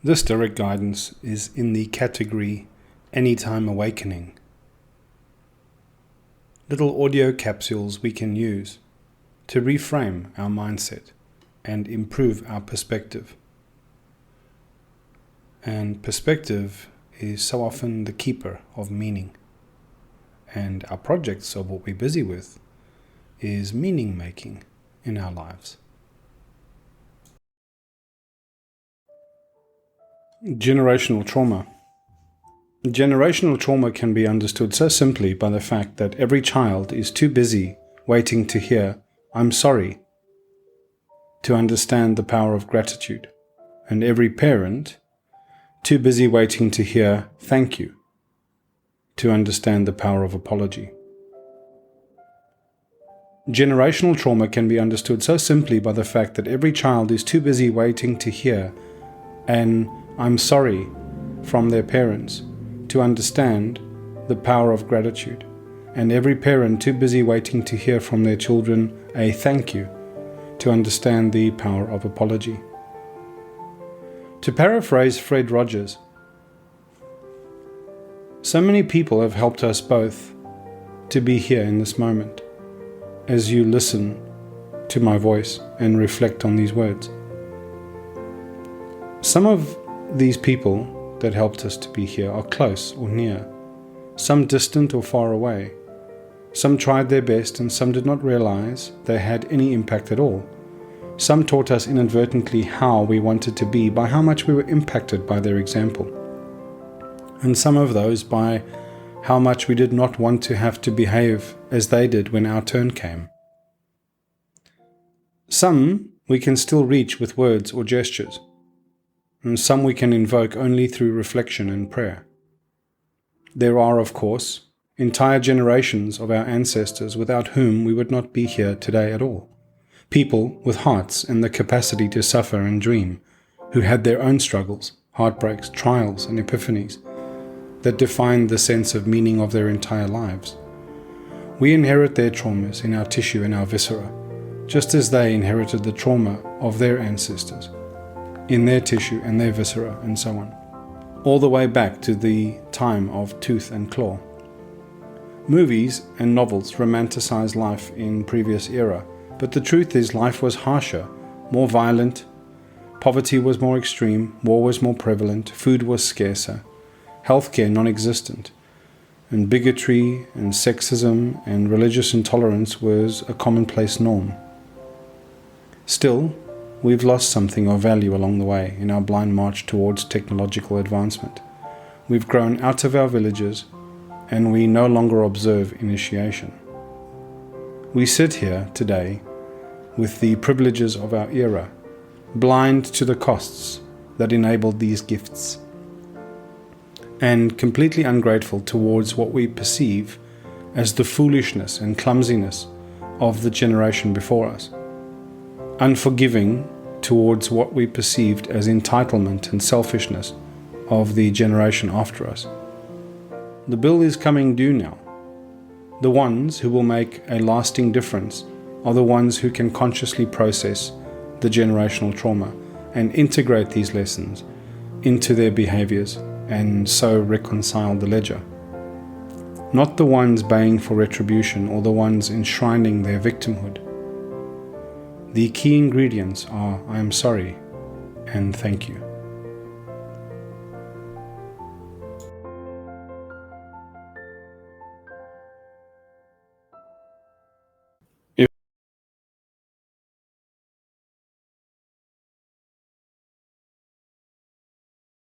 This direct guidance is in the category Anytime Awakening. Little audio capsules we can use to reframe our mindset and improve our perspective. And perspective is so often the keeper of meaning. And our projects of what we're busy with is meaning making in our lives. Generational trauma. Generational trauma can be understood so simply by the fact that every child is too busy waiting to hear, "I'm sorry," to understand the power of gratitude, and every parent too busy waiting to hear, "Thank you," to understand the power of apology. Generational trauma can be understood so simply by the fact that every child is too busy waiting to hear an "I'm sorry" from their parents to understand the power of gratitude, and every parent too busy waiting to hear from their children a "thank you" to understand the power of apology. To paraphrase Fred Rogers, so many people have helped us both to be here in this moment as you listen to my voice and reflect on these words. Some of these people that helped us to be here are close or near, some distant or far away. Some tried their best and some did not realize they had any impact at all. Some taught us inadvertently how we wanted to be by how much we were impacted by their example. And some of those by how much we did not want to have to behave as they did when our turn came. Some we can still reach with words or gestures, and some we can invoke only through reflection and prayer. There are, of course, entire generations of our ancestors without whom we would not be here today at all. People with hearts and the capacity to suffer and dream, who had their own struggles, heartbreaks, trials, and epiphanies that defined the sense of meaning of their entire lives. We inherit their traumas in our tissue and our viscera, just as they inherited the trauma of their ancestors in their tissue and their viscera, and so on, all the way back to the time of tooth and claw. Movies and novels romanticize life in previous era, but the truth is life was harsher, more violent, poverty was more extreme, war was more prevalent, food was scarcer, healthcare non-existent, and bigotry and sexism and religious intolerance was a commonplace norm. Still, we've lost something of value along the way in our blind march towards technological advancement. We've grown out of our villages, and we no longer observe initiation. We sit here today with the privileges of our era, blind to the costs that enabled these gifts, and completely ungrateful towards what we perceive as the foolishness and clumsiness of the generation before us, unforgiving towards what we perceived as entitlement and selfishness of the generation after us. The bill is coming due now. The ones who will make a lasting difference are the ones who can consciously process the generational trauma and integrate these lessons into their behaviors and so reconcile the ledger. Not the ones baying for retribution or the ones enshrining their victimhood. The key ingredients are "I am sorry" and "thank you."